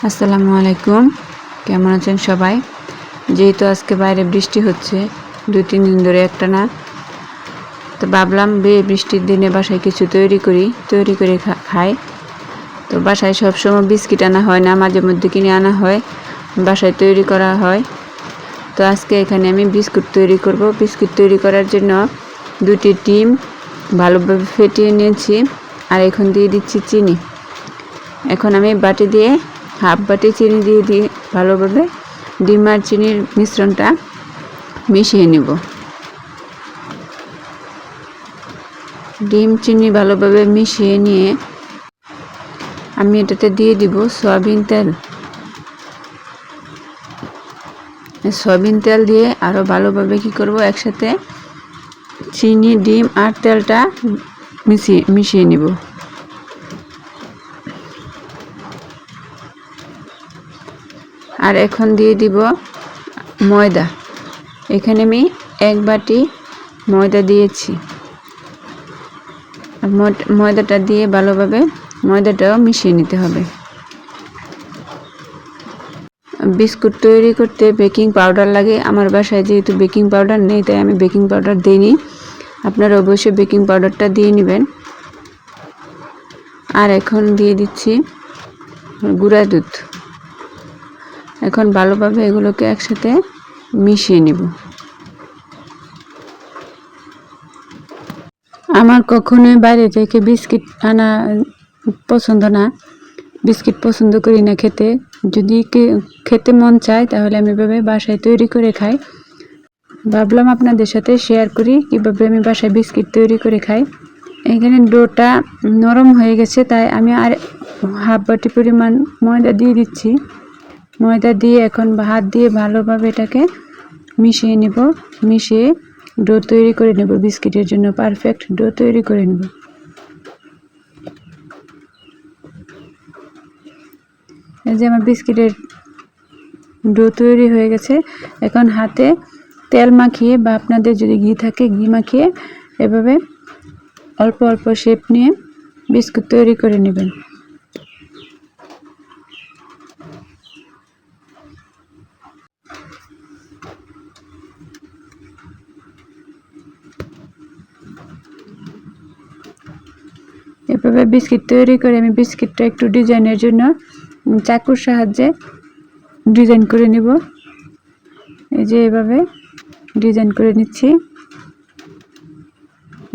আসসালামু আলাইকুম, কেমন আছেন সবাই? যেহেতু আজকে বাইরে বৃষ্টি হচ্ছে 2-3 দিন ধরে একটানা, তো ভাবলাম বৃষ্টির দিনে বাসায় কিছু তৈরি করে খাই। তো বাসায় সবসময় বিস্কিট আনা হয় না, মাঝে মধ্যে কিনে আনা হয়, বাসায় তৈরি করা হয়। তো আজকে এখানে আমি বিস্কুট তৈরি করব। বিস্কুট তৈরি করার জন্য 2টি ডিম ভালোভাবে ফেটিয়ে নিয়েছি, আর এখন দিয়ে দিচ্ছি চিনি। এখন আমি বাটি দিয়ে হাফ বাটি চিনি দিয়ে ভালোভাবে ডিম আর চিনির মিশ্রণটা মিশিয়ে নেব। ডিম চিনি ভালোভাবে মিশিয়ে নিয়ে আমি এটাতে দিয়ে দিব সয়াবিন তেল। সয়াবিন তেল দিয়ে আরও ভালোভাবে কি করব, একসাথে চিনি, ডিম আর তেলটা মিশিয়ে নিব। আর এখন দিয়ে দিব ময়দা। এখানে আমি 1 বাটি ময়দা দিয়েছি। ময়দাটা দিয়ে ভালোভাবে ময়দাটাও মিশিয়ে নিতে হবে। বিস্কুট তৈরি করতে বেকিং পাউডার লাগে। আমার বাসায় যেহেতু বেকিং পাউডার নেই, তাই আমি বেকিং পাউডার দিইনি। আপনারা অবশ্যই বেকিং পাউডারটা দিয়ে নেবেন। আর এখন দিয়ে দিচ্ছি গুঁড়া দুধ। এখন ভালোভাবে এগুলোকে একসাথে মিশিয়ে নেব। আমার কখনোই বাইরে থেকে বিস্কিট আনা পছন্দ না। বিস্কিট পছন্দ করি না খেতে। যদি খেতে মন চায় তাহলে আমি এভাবে বাসায় তৈরি করে খাই। ভাবলাম আপনাদের সাথে শেয়ার করি কীভাবে আমি বাসায় বিস্কিট তৈরি করে খাই। এখানে ডোটা নরম হয়ে গেছে, তাই আমি আর হাফ বাটি পরিমাণ ময়দা দিয়ে দিচ্ছি। ময়দা দিয়ে এখন হাত দিয়ে ভালোভাবে এটাকে মিশিয়ে নেব। মিশিয়ে ডো তৈরি করে নেব। বিস্কিটের জন্য পারফেক্ট ডো তৈরি করে নেব। এই যে আমার বিস্কিটের ডো তৈরি হয়ে গেছে। এখন হাতে তেল মাখিয়ে বা আপনাদের যদি ঘি থাকে ঘি মাখিয়ে এভাবে অল্প অল্প শেপ নিয়ে বিস্কুট তৈরি করে নেবেন। এভাবে বিস্কিট তৈরি করে আমি বিস্কিটটা একটু ডিজাইনের জন্য চাকুর সাহায্যে ডিজাইন করে নেব। এই যে এভাবে ডিজাইন করে নিচ্ছি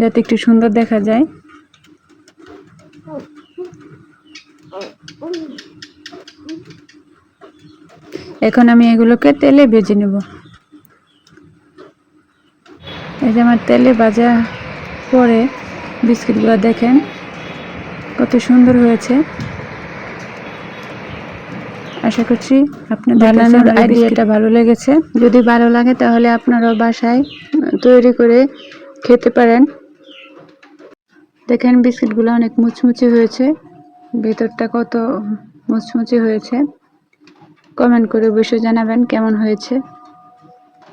যাতে একটু সুন্দর দেখা যায়। এখন আমি এগুলোকে তেলে ভেজে নেব। এই যে আমার তেলে ভাজা পরে বিস্কিটগুলো দেখেন কত সুন্দর হয়েছে। আশা করছি আপনাদের বানানোর আইডিয়াটা ভালো লেগেছে। যদি ভালো লাগে তাহলে আপনারাও বাসায় তৈরি করে খেতে পারেন। দেখেন বিস্কিটগুলো অনেক মুচমুচে হয়েছে, ভেতরটা কত মুচমুচে হয়েছে। কমেন্ট করে অবশ্যই জানাবেন কেমন হয়েছে।